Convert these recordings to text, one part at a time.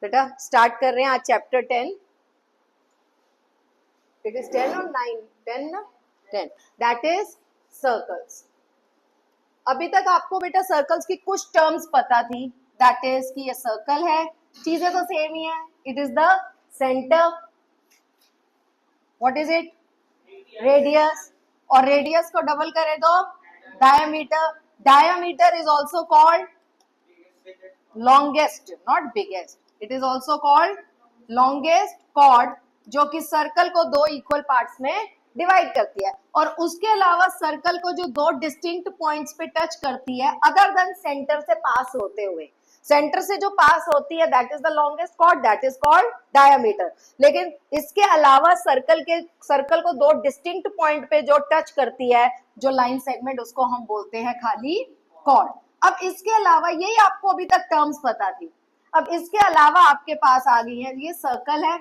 बेटा स्टार्ट कर रहे हैं आज चैप्टर 10। इट इज 10 और 9, 10 ना, 10 दैट इज सर्कल्स। अभी तक आपको बेटा सर्कल्स की कुछ टर्म्स पता थी, दैट इज कि ये सर्कल है, चीजें तो सेम ही है। It is the centre, what is it, radius, और रेडियस को डबल करे तो diameter. Diameter is also called longest, not biggest, it is also called longest chord, जो कि सर्कल को दो इक्वल पार्ट्स में डिवाइड करती है। और उसके अलावा सर्कल को जो दो डिस्टिंक्ट पॉइंट्स पे टच करती है अदर देन सेंटर से पास होते हुए, सेंटर से जो पास होती है that is the longest chord, that is called diameter. लेकिन इसके अलावा सर्कल को दो डिस्टिंक्ट पॉइंट पे जो टच करती है जो लाइन सेगमेंट, उसको हम बोलते हैं खाली कॉर्ड। अब इसके अलावा यही आपको अभी तक टर्म्स पता थी। अब इसके अलावा आपके पास आ गई है, ये सर्कल है,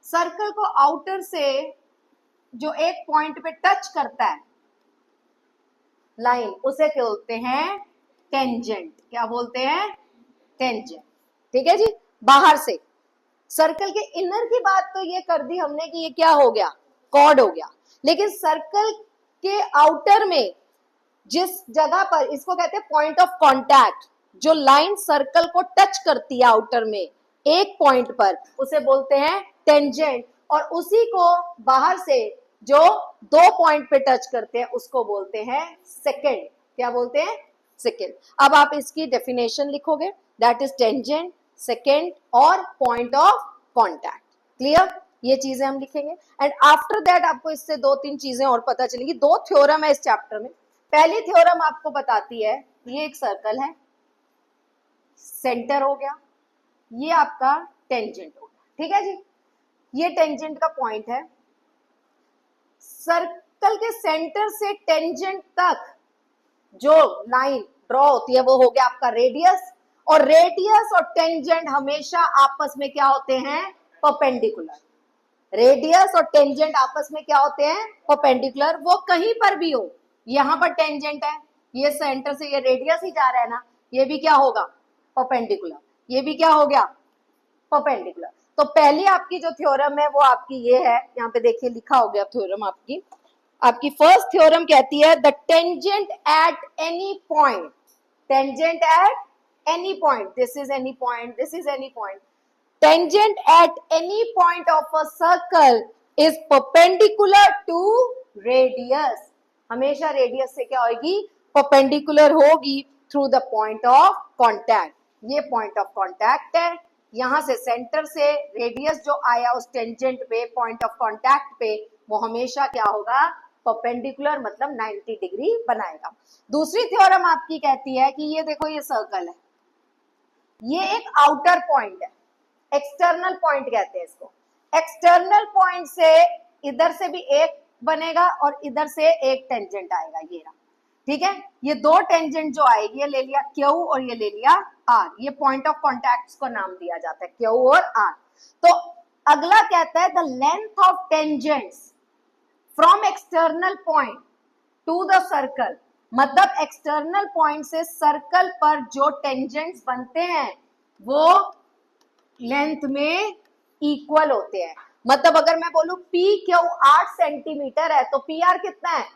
सर्कल को आउटर से जो एक पॉइंट पे टच करता है लाइन, उसे क्या बोलते हैं, टेंजेंट। क्या बोलते हैं, टेंजेंट। ठीक है जी। बाहर से सर्कल के इनर की बात तो ये कर दी हमने कि ये क्या हो गया, कॉर्ड हो गया। लेकिन सर्कल के आउटर में जिस जगह पर, इसको कहते हैं पॉइंट ऑफ कांटेक्ट, जो लाइन सर्कल को टच करती है आउटर में एक पॉइंट पर, उसे बोलते हैं टेंजेंट। और उसी को बाहर से जो दो पॉइंट पे टच करते हैं उसको बोलते हैं सेकेंड। क्या बोलते हैं, सेकेंड। अब आप इसकी डेफिनेशन लिखोगे, दैट इज टेंजेंट, सेकेंड और पॉइंट ऑफ कांटेक्ट। क्लियर, ये चीजें हम लिखेंगे। एंड आफ्टर दैट आपको इससे दो तीन चीजें और पता चलेंगी। दो थ्योरम है इस चैप्टर में। पहली थ्योरम आपको बताती है, ये एक सर्कल है, सेंटर हो गया, ये आपका टेंजेंट हो गया। ठीक है जी, ये टेंजेंट का पॉइंट है। सर्कल के सेंटर से टेंजेंट तक जो लाइन ड्रॉ होती है वो हो गया आपका रेडियस। और रेडियस और टेंजेंट हमेशा आपस में क्या होते हैं, परपेंडिकुलर। रेडियस और टेंजेंट आपस में क्या होते हैं, परपेंडिकुलर। वो कहीं पर भी हो, यहां पर टेंजेंट है, ये सेंटर से ये रेडियस ही जा रहा है ना, ये भी क्या होगा, परपेंडिकुलर। ये भी क्या हो गया, परपेंडिकुलर। तो पहली आपकी जो थ्योरम है वो आपकी ये है, यहाँ पे देखिए लिखा हो गया थ्योरम आपकी फर्स्ट थ्योरम कहती है the tangent at any point, tangent at any point, this is any point, this is any point, tangent at any point of a circle is perpendicular to radius. हमेशा radius से क्या होगी, perpendicular होगी through the point of contact. ये point of contact है, यहां से centre से रेडियस जो आया उस टेंजेंट पे, पॉइंट ऑफ कांटेक्ट पे, वो हमेशा क्या होगा, परपेंडिकुलर, मतलब 90 डिग्री बनाएगा। दूसरी थ्योरम आपकी कहती है कि ये देखो, ये सर्कल है, ये एक आउटर पॉइंट है, एक्सटर्नल पॉइंट कहते हैं इसको। एक्सटर्नल पॉइंट से इधर से भी एक बनेगा और इधर से एक टेंजेंट आएगा, ये रहा। ठीक है, ये दो टेंजेंट जो आएगी, ये ले लिया Q और ये ले लिया R, ये पॉइंट ऑफ कॉन्टैक्ट को नाम दिया जाता है Q और R। तो अगला कहता है the length of tangents from external point to the circle, मतलब एक्सटर्नल पॉइंट से सर्कल पर जो टेंजेंट्स बनते हैं वो लेंथ में इक्वल होते हैं। मतलब अगर मैं बोलूं PQ 8 सेंटीमीटर है तो PR कितना है,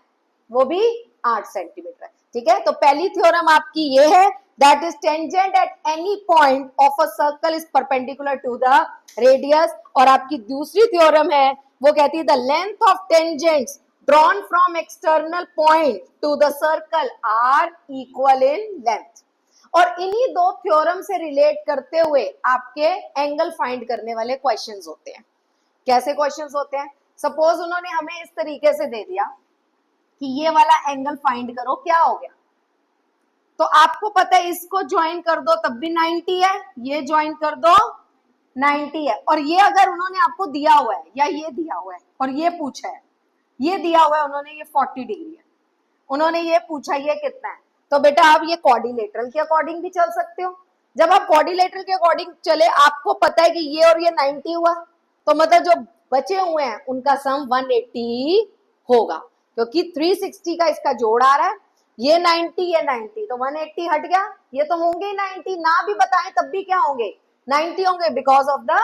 वो भी 8 सेंटीमीटर है। ठीक है, तो पहली थ्योरम आपकी ये है, that is tangent at any point of a circle is perpendicular to the radius. और आपकी दूसरी थ्योरम है, वो कहती है the length of tangents drawn from external point to the circle are equal in length. और इन्हीं दो थ्योरम से रिलेट करते हुए आपके एंगल फाइंड करने वाले क्वेश्चंस होते हैं। कैसे क्वेश्चंस होते हैं, सपोज उन्होंने हमें इस तरीके से दे दिया कि ये वाला एंगल फाइंड करो, क्या हो गया, तो आपको पता है इसको ज्वाइन कर दो तब भी 90 है, ये ज्वाइन कर दो 90 है। और ये अगर उन्होंने आपको दिया हुआ है, या ये दिया हुआ है और ये पूछा है, ये दिया हुआ है उन्होंने, ये 40 डिग्री है, उन्होंने ये पूछा ये कितना है, तो बेटा आप ये क्वाड्रिलेटरल के अकॉर्डिंग भी चल सकते हो। जब आप क्वाड्रिलेटरल के अकॉर्डिंग चले, आपको पता है कि ये और ये 90 हुआ, तो मतलब जो बचे हुए हैं उनका सम 180 होगा, क्योंकि 360 का इसका जोड़ आ रहा है, ये 90 ये 90, तो 180 हट गया, ये तो होंगे ही 90, ना भी बताएं तब भी क्या होंगे 90 होंगे because of the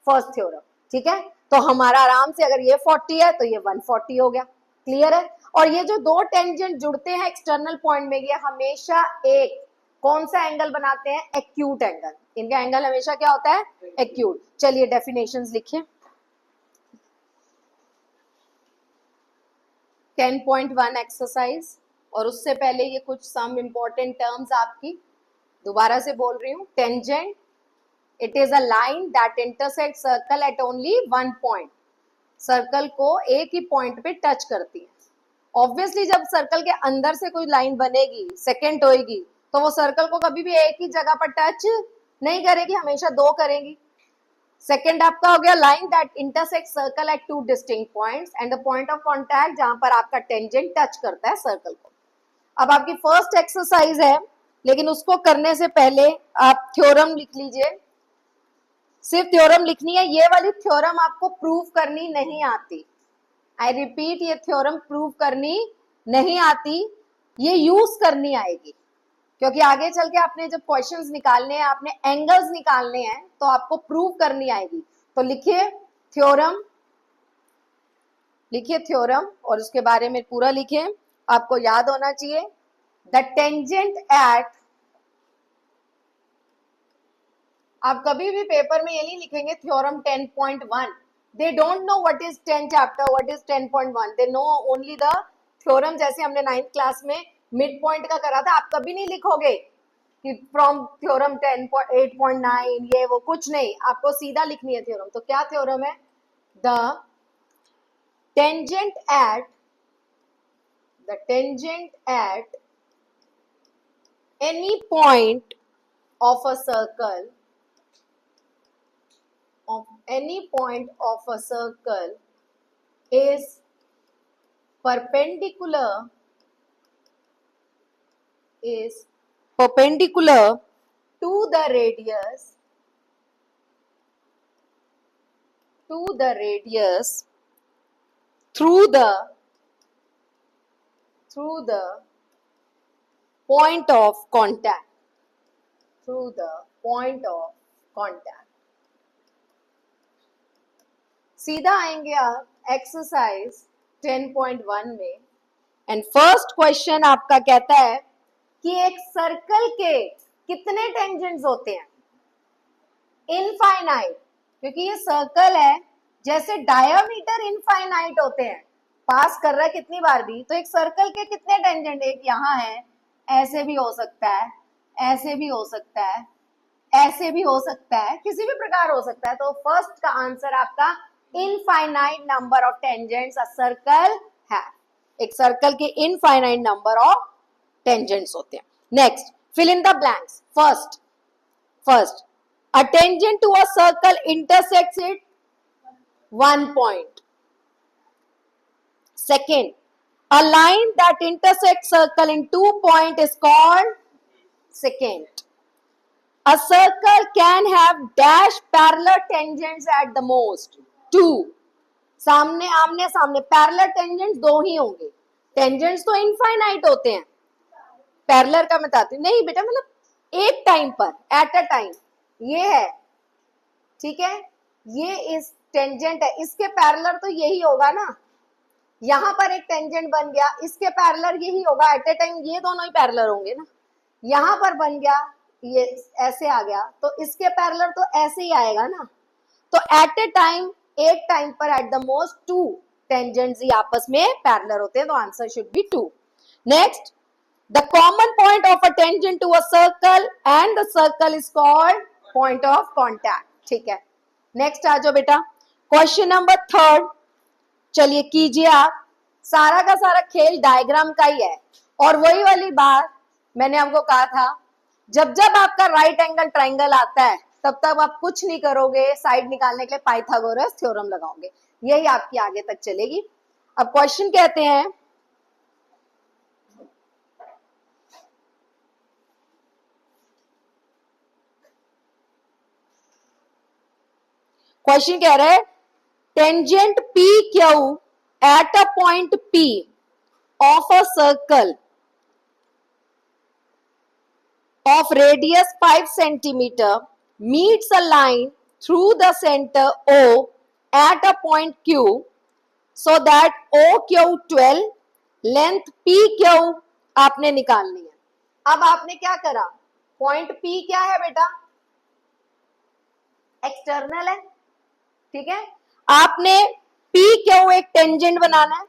first theorem. ठीक है, तो हमारा आराम से अगर ये 40 है तो ये 140 हो गया। क्लियर है। और ये जो दो टेंजेंट जुड़ते हैं एक्सटर्नल पॉइंट में, ये हमेशा एक कौन सा एंगल बनाते हैं? Acute angle. इनका एंगल हमेशा क्या होता है? एक्यूट। चलिए डेफिनेशंस लिखिए। 10.1 एक्सरसाइज, और उससे पहले ये कुछ सम इंपॉर्टेंट टर्म्स आपकी दोबारा से बोल रही हूँ। Tangent, it is a line that intersect circle eight only one point. Circle को एक ही पॉइंट पे टच करती है। ऑब्वियसली जब सर्कल के अंदर से कोई लाइन बनेगी, सेकेंड होएगी, तो वो सर्कल को कभी भी एक ही जगह पर टच नहीं करेगी, हमेशा दो करेगी। सेकेंड आपका हो गया line that intersect circle eight two distinct points and the point of contact जहां पर आपका टेंजेंट टच करता है सर्कल को। अब आपकी फर्स्ट एक्सरसाइज है, लेकिन उसको करने से पहले आप थ्योरम लिख लीजिए। सिर्फ थ्योरम लिखनी है, ये वाली थ्योरम आपको प्रूव करनी नहीं आती। आई रिपीट, ये थ्योरम प्रूव करनी नहीं आती, ये यूज करनी आएगी, क्योंकि आगे चल के आपने जब क्वेश्चंस निकालने हैं, आपने एंगल्स निकालने हैं, तो आपको प्रूव करनी आएगी। तो लिखिए थ्योरम, लिखिए थ्योरम, और उसके बारे में पूरा लिखिए। आपको याद होना चाहिए द टेंजेंट एट, आप कभी भी पेपर में ये नहीं लिखेंगे theorem 10.1। They don't know what is 10 chapter, what is 10.1, they know only the theorem. जैसे हमने 9th क्लास में मिड पॉइंट का करा था, आप कभी नहीं लिखोगे कि फ्रॉम थ्योरम 10.8.9 ये वो, कुछ नहीं, आपको सीधा लिखनी है थ्योरम। तो क्या थ्योरम है? The tangent at any point of a circle, of any point of a circle is perpendicular to the radius through the point of contact, सीधा आएंगे आप एक्सरसाइज 10.1 में, एंड फर्स्ट क्वेश्चन आपका कहता है कि एक सर्कल के कितने टेंजेंट्स होते हैं? इनफाइनाइट, क्योंकि ये सर्कल है, जैसे डायमीटर इनफाइनाइट होते हैं, पास कर रहा है कितनी बार भी, तो एक सर्कल के कितने टेंजेंट? एक यहाँ है, ऐसे भी हो सकता है, ऐसे भी हो सकता है, ऐसे भी हो सकता है, किसी भी प्रकार हो सकता है। तो फर्स्ट का आंसर आपका infinite number of tangents a circle है। एक सर्कल के इनफाइनाइट नंबर ऑफ टेंजेंट्स होते हैं। Next, fill in the blanks. First a tangent to a circle intersects it one point. Second, a line that intersects circle in 2 points is called secant. A circle can have dash parallel tangents at the most 2. सामने आमने सामने parallel tangents दो ही होंगे। Tangents तो infinite होते हैं, parallel का बताती हूँ नहीं बेटा, मतलब एक टाइम पर, एट अ टाइम। ये है, ठीक है, ये इस टेंजेंट है, इसके पैरेलल तो यही होगा ना। यहां पर एक टेंजेंट बन गया, इसके पैरेलल यही होगा, एट ए टाइम ये दोनों ही पैरेलल होंगे ना। यहां पर बन गया, ये ऐसे आ गया, तो इसके पैरेलल तो ऐसे ही आएगा ना। तो एट ए टाइम, एक टाइम पर एट द मोस्ट 2 टेंजेंट्स ही आपस में पैरेलल होते हैं, तो answer should be 2। Next, the common point of a tangent to a circle and the circle is called point of contact. ठीक है, नेक्स्ट आ जाओ बेटा, क्वेश्चन नंबर 3। चलिए कीजिए आप। सारा का सारा खेल डायग्राम का ही है, और वही वाली बात मैंने आपको कहा था, जब जब आपका राइट एंगल ट्राइंगल आता है, तब तक आप कुछ नहीं करोगे, साइड निकालने के लिए पाइथागोरस थ्योरम लगाओगे, यही आपकी आगे तक चलेगी। अब क्वेश्चन कहते हैं, क्वेश्चन कह रहा है tangent P Q at a point P of a circle of radius 5 centimeter meets a line through the center O at a point Q so that OQ12 length PQ आपने निकालनी है। अब आपने क्या करा, पॉइंट P क्या है बेटा, एक्सटर्नल है, ठीक है। आपने PQ एक टेंजेंट बनाना है,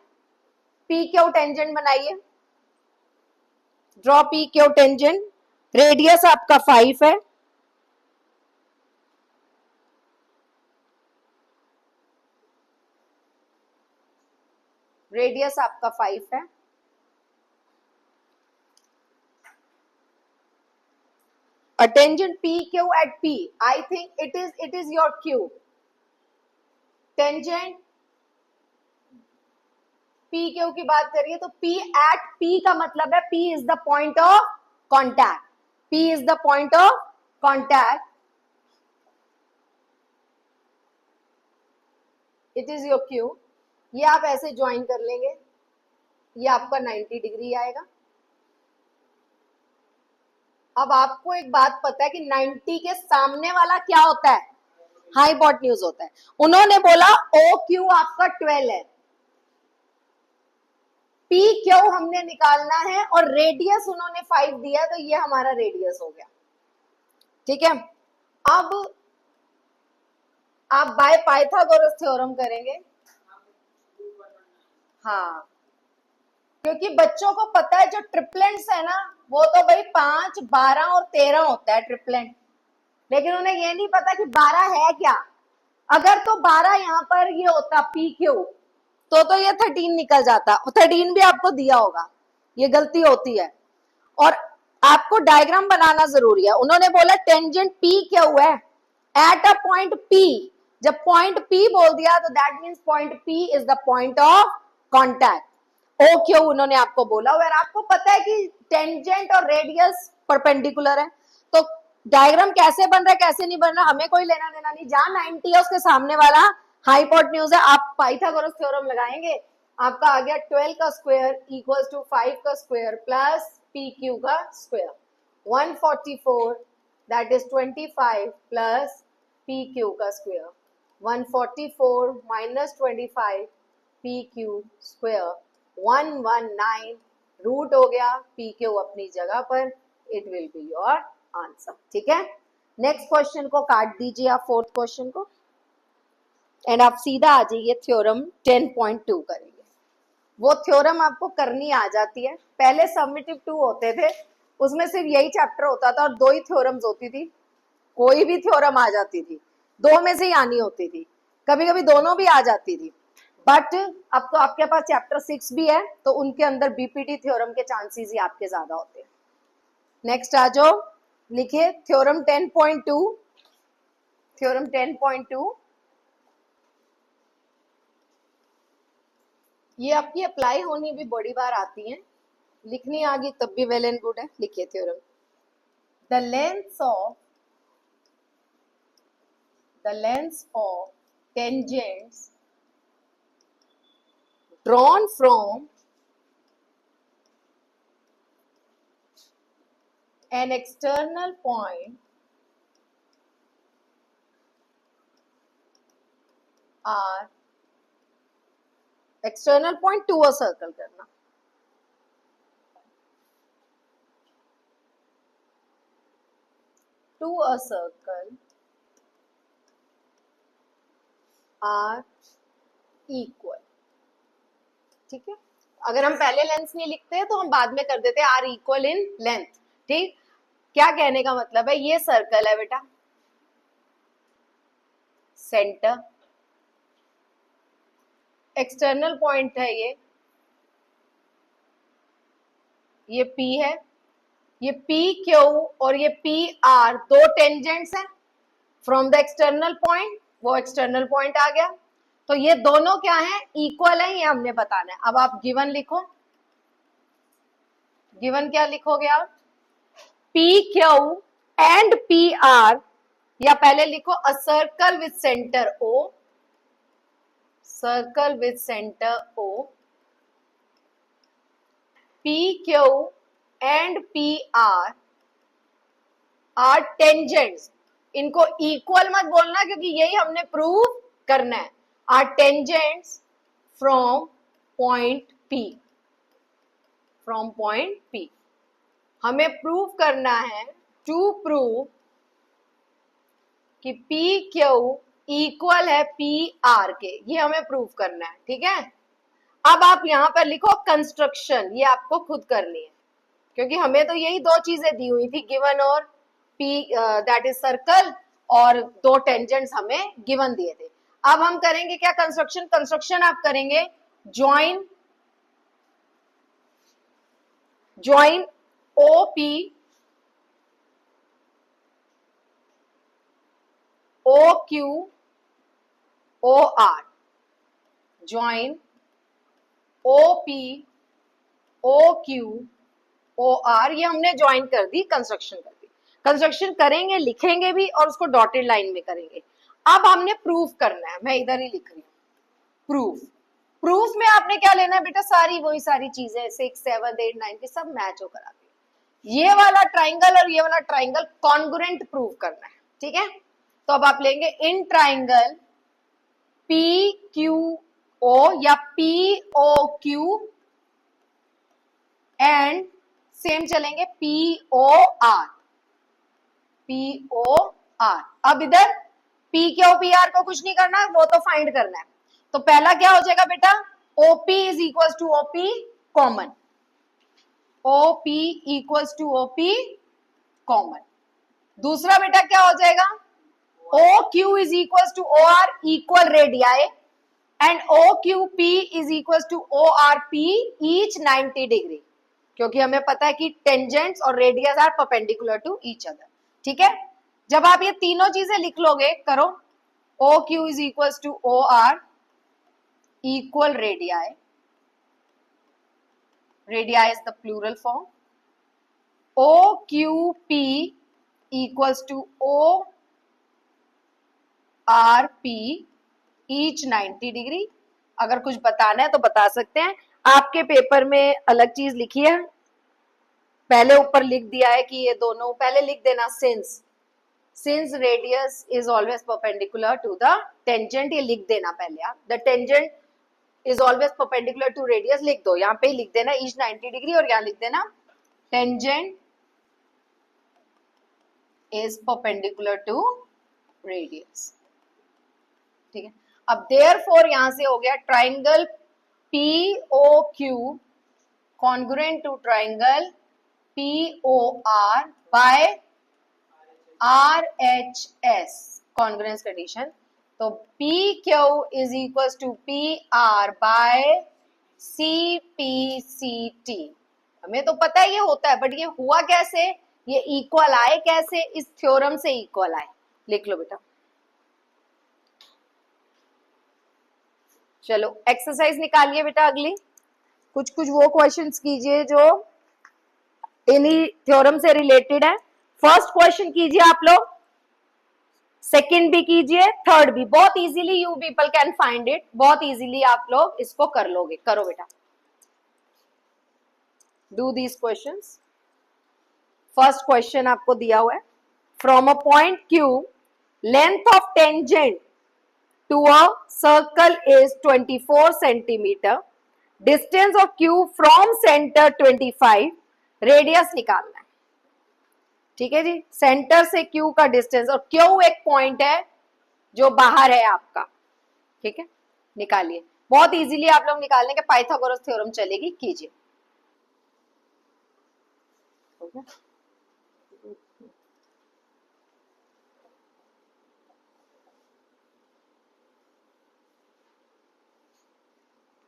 PQ टेंजेंट बनाइए, ड्रॉ PQ टेंजेंट, रेडियस आपका 5 है, रेडियस आपका 5 है। A tangent PQ at P, I think it is your Q. Tangent PQ की बात करिए तो P at P का मतलब है P is the point of contact. P is the point of contact. It is your Q. ये आप ऐसे ज्वाइन कर लेंगे, ये आपका 90 डिग्री आएगा। अब आपको एक बात पता है कि 90 के सामने वाला क्या होता है, हाइपोटेन्यूज होता है। उन्होंने बोला OQ आपका 12 है, PQ हमने निकालना है और रेडियस उन्होंने 5 दिया, तो ये हमारा रेडियस हो गया, ठीक है। अब आप बाय पाइथागोरस थ्योरम करेंगे, हाँ, क्योंकि बच्चों को पता है जो ट्रिपलेंट्स है ना, वो तो भाई 5, 12 और 13 होता है ट्रिपलेंट, लेकिन उन्हें ये नहीं पता कि 12 है क्या। अगर तो 12 यहाँ पर ये होता PQ, तो ये 13 निकल जाता, 13 भी आपको दिया होगा, ये गलती होती है। और आपको डायग्राम बनाना जरूरी है। उन्होंने बोला टेंजेंट PQ है एट अ पॉइंट P, जब पॉइंट P बोल दिया तो that means point P is the point of contact. OQ उन्होंने आपको बोला, और आपको पता है कि टेंजेंट और रेडियस परपेंडिकुलर है, तो डायग्राम कैसे बन रहा है कैसे नहीं बन रहा हमें कोई लेना देना नहीं। जहां 90 है उसके सामने वाला हाइपोटेन्यूज है, आप पाइथागोरस थ्योरम लगाएंगे, आपका आ गया 12 का स्क्वायर इक्वल्स टू 5 का स्क्वायर प्लस PQ का square, 144 that is 25 plus PQ का square, 144 minus 25 PQ square 119, root हो गया, PQ अपनी जगह पर, it will be your answer, ठीक है। नेक्स्ट क्वेश्चन को काट दीजिए आप, फोर्थ क्वेश्चन को, एंड आप सीधा आ जाइए थ्योरम 10.2 करेंगे। वो थ्योरम आपको करनी आ जाती है, पहले सबमिटिव 2 होते थे, उसमें सिर्फ यही चैप्टर होता था और 2 ही थ्योरम्स होती थी, कोई भी थ्योरम आ जाती थी, 2 में से ही आनी होती थी, कभी कभी दोनों भी आ जाती थी, बट अब तो आपके पास चैप्टर 6 भी है, तो उनके अंदर बीपीटी थ्योरम के चांसेस ही आपके ज्यादा होते हैं। नेक्स्ट आ जाओ, लिखिए थ्योरम 10.2, थ्योरम 10.2, ये आपकी अप्लाई होनी भी बड़ी बार आती है, लिखनी आ गई तब भी वेल एंड गुड है। लिखिए theorem, the length of tangents drawn from an external point are, external point to a circle करना, to a circle are equal, ठीक है। अगर हम पहले लेंथ नहीं लिखते हैं तो हम बाद में कर देते हैं आर इक्वल इन लेंथ, ठीक। क्या कहने का मतलब है, ये सर्कल है बेटा, सेंटर, एक्सटर्नल पॉइंट है ये P है, ये PQ और ये PR दो टेंजेंट्स हैं फ्रॉम द एक्सटर्नल पॉइंट, वो एक्सटर्नल पॉइंट आ गया, तो ये दोनों क्या है, इक्वल है, ये हमने बताना है। अब आप गिवन लिखो, गिवन क्या लिखोगे आप, PQ एंड PR, या पहले लिखो a circle with centre O, circle with centre O, PQ and PR are tangents, इनको इक्वल मत बोलना क्योंकि यही हमने प्रूव करना है। Are tangents from point P, from point P हमें प्रूव करना है, टू प्रूव कि पी क्यू इक्वल है पी आर के, ये हमें प्रूव करना है। ठीक है, अब आप यहां पर लिखो कंस्ट्रक्शन, ये आपको खुद करनी है क्योंकि हमें तो यही दो चीजें दी हुई थी, गिवन और पी दैट इज सर्कल, और दो टेंजेंट्स हमें गिवन दिए थे। अब हम करेंगे क्या कंस्ट्रक्शन, कंस्ट्रक्शन आप करेंगे join OP OQ OR, join OP OQ OR, ये हमने ज्वाइन कर दी, कंस्ट्रक्शन कर दी। कंस्ट्रक्शन करेंगे, लिखेंगे भी और उसको डॉटेड लाइन में करेंगे। अब हमने प्रूफ करना है, मैं इधर ही लिख रही हूँ प्रूफ। प्रूफ में आपने क्या लेना है बेटा, सारी वही सारी चीजें 6, 7, 8, 9 की सब मैच हो करा दी। ये वाला ट्राइंगल और ये वाला ट्राइंगल कॉन्ग्रुएंट प्रूफ करना है। ठीक है, तो अब आप लेंगे इन ट्राइंगल PQO या POQ एंड सेम चलेंगे POR। अब इधर PQPR को कुछ नहीं करना, वो तो फाइंड करना है। तो पहला क्या हो जाएगा बेटा, OP is equal to OP common, OP equals to OP common. दूसरा बेटा क्या हो जाएगा, OQ is equals to OR equal radii and OQP is equals to ORP each 90 degree, क्योंकि हमें पता है कि टेंजेंट्स और radius are perpendicular to each other. ठीक है, जब आप ये तीनों चीजें लिख लोगे, करो OQ is equals to OR equal radii, radii is the plural form, OQP equals to ORP each 90 degree. अगर कुछ बताना है तो बता सकते हैं, आपके पेपर में अलग चीज लिखी है, पहले ऊपर लिख दिया है कि ये दोनों, पहले लिख देना since radius is always perpendicular to the tangent, ये लिख देना पहले आप, the tangent is always perpendicular to radius लिख दो, यहाँ पे लिख देना each 90 डिग्री और यहाँ लिख देना tangent is perpendicular to radius। ठीक है, अब therefore यहाँ से हो गया triangle POQ congruent to triangle POR by RHS congruence condition। तो PQ is equals to PR by CPCT। हमें तो पता है ये होता है, बट ये हुआ कैसे, ये इक्वल आए कैसे, इस थ्योरम से इक्वल आए। लिख लो बेटा, चलो एक्सरसाइज निकालिए बेटा अगली, कुछ कुछ वो क्वेश्चंस कीजिए जो इन्हीं थ्योरम से रिलेटेड है। फर्स्ट क्वेश्चन कीजिए आप लोग, सेकंड भी कीजिए, थर्ड भी, बहुत easily you people can find it, बहुत इजीली आप लोग इसको कर लोगे। करो बेटा, do these questions. First question आपको दिया हुआ है, from a point Q length of tangent to a circle is 24 centimetre, distance of Q from centre 25, radius निकालना है। ठीक है जी, सेंटर से Q का डिस्टेंस, और Q एक पॉइंट है जो बाहर है आपका। ठीक है, निकालिए, बहुत इजीली आप लोग निकालने के, पाइथागोरस थ्योरम चलेगी, कीजिए।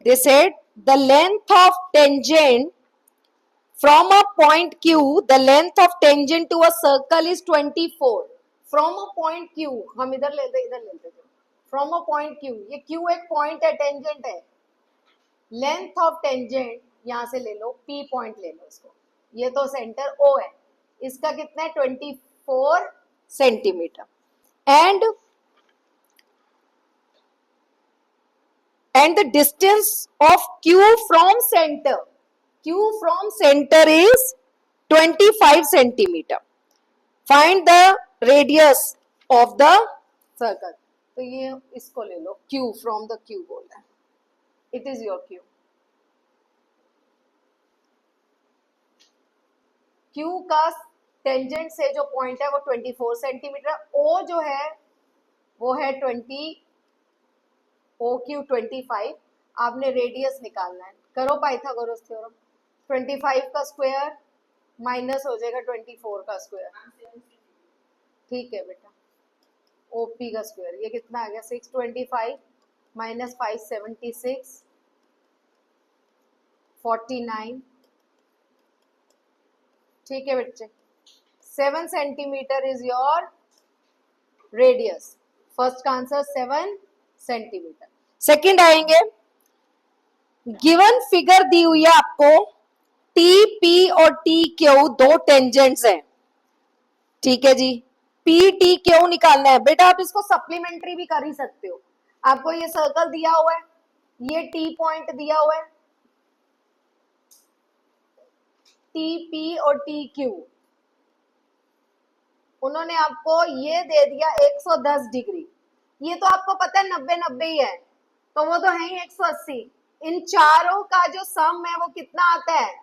They said the length of tangent from a point Q, the length of tangent to a circle is 24. From a point Q, हम इधर लेते from a point Q, ये Q एक पॉइंट है, टेंजेंट है, length of tangent यहां से ले लो, P पॉइंट ले लो इसको, ये तो सेंटर O है, इसका कितना है 24 centimetre, and the distance of Q from center is 25 centimeter. Find the radius of the circle. तो ये इसको ले लो, क्यू, फ्रॉम द क्यू बोल रहा है, it is your Q. Q का टेंजेंट से जो पॉइंट है वो 24 सेंटीमीटर, ओ जो है वो है 20, ओ क्यू 25। आपने रेडियस निकालना है, करो पाइथागोरस थ्योरम। 25 का स्क्वायर माइनस हो जाएगा 24 का स्क्वायर, ठीक है बेटा। ओपी का स्क्वायर ये कितना आ गया, 625 माइनस 576 49, ठीक है बच्चे। 7 centimetre is your radius. First का आंसर 7 सेंटीमीटर। सेकंड आएंगे, गिवन फिगर दी हुई है आपको, टी पी और टी क्यू दो टेंजेंट्स हैं, ठीक है जी। पी टी क्यू निकालना है बेटा, आप इसको सप्लीमेंट्री भी कर ही सकते हो। आपको ये सर्कल दिया हुआ है, ये टी पॉइंट दिया हुआ है, टी पी और टी क्यू, उन्होंने आपको ये दे दिया 110 डिग्री। ये तो आपको पता है 90-90 ही है, तो वो तो है ही 180। इन चारों का जो सम है वो कितना आता है,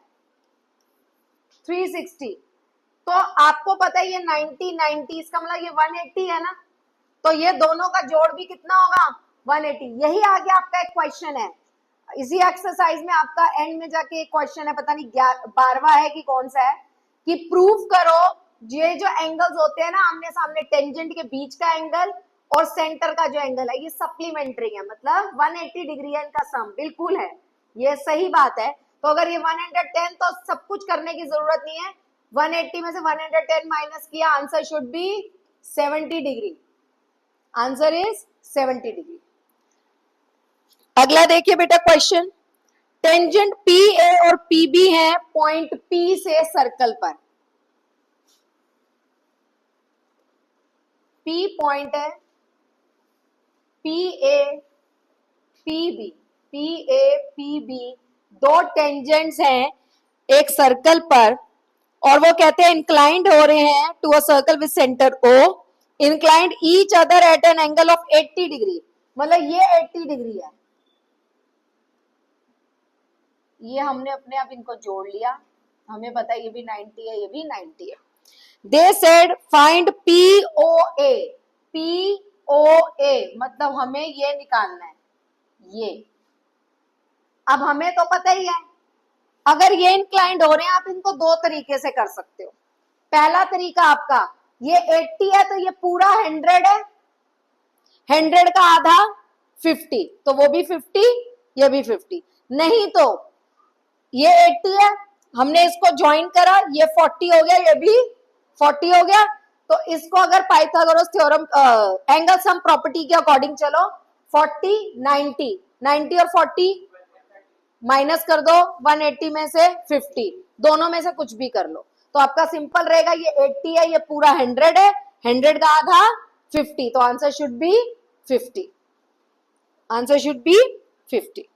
360। तो आपको पता है ये 90 इसका मतलब ये 180 है ना, तो ये दोनों का जोड़ भी कितना होगा, 180। यही आगे आपका एक क्वेश्चन है, इसी एक्सरसाइज में आपका एंड में जाके एक क्वेश्चन है, पता नहीं 12वां है कि कौन सा है, कि प्रूव करो ये जो एंगल्स होते हैं ना आमने सामने, टेंजेंट के बीच का एंगल और सेंटर का जो एंगल है ये सप्लीमेंट्री है, मतलब 180 डिग्री है इनका सम। बिल्कुल है, ये सही बात है। तो अगर ये 110 तो सब कुछ करने की जरूरत नहीं है, 180 में से 110 माइनस किया, answer should be 70 degree. Answer is 70 degree. अगला देखिए बेटा क्वेश्चन, टेंजेंट पी ए और पी बी है पॉइंट पी से सर्कल पर। पी पॉइंट है, P A P B, P A P B दो टेंजेंट्स हैं एक सर्कल पर, और वो कहते हैं इंक्लाइंड हो रहे हैं to a circle with centre O, inclined each other at an angle of 80 degree. मतलब ये 80 डिग्री है, ये हमने अपने आप इनको जोड़ लिया, हमें पता है ये भी 90 है, ये भी 90 है। They said find P O A, P O A मतलब हमें ये निकालना है, ये। अब हमें तो पता ही है, अगर ये इंक्लाइंड हो रहे हैं आप इनको दो तरीके से कर सकते हो। पहला तरीका आपका, ये 80 है तो ये पूरा 100 है, 100 का आधा 50, तो वो भी 50, ये भी 50। नहीं तो ये 80 है, हमने इसको ज्वाइन करा, ये 40 हो गया, ये भी 40 हो गया। तो इसको अगर Pythagoras theorem angle sum property के अकॉर्डिंग चलो, 40 90, 90 और 40 माइनस कर दो, 180 में से 50, दोनों में से कुछ भी कर लो, तो आपका सिंपल रहेगा, ये 80 है, ये पूरा 100 है, 100 का आधा 50, तो answer should B 50। Answer should B 50।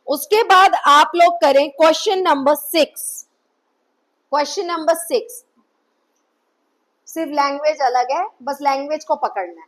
उसके बाद आप लोग करें क्वेश्चन नंबर 6। क्वेश्चन नंबर 6 सिर्फ लैंग्वेज अलग है, बस लैंग्वेज को पकड़ना है।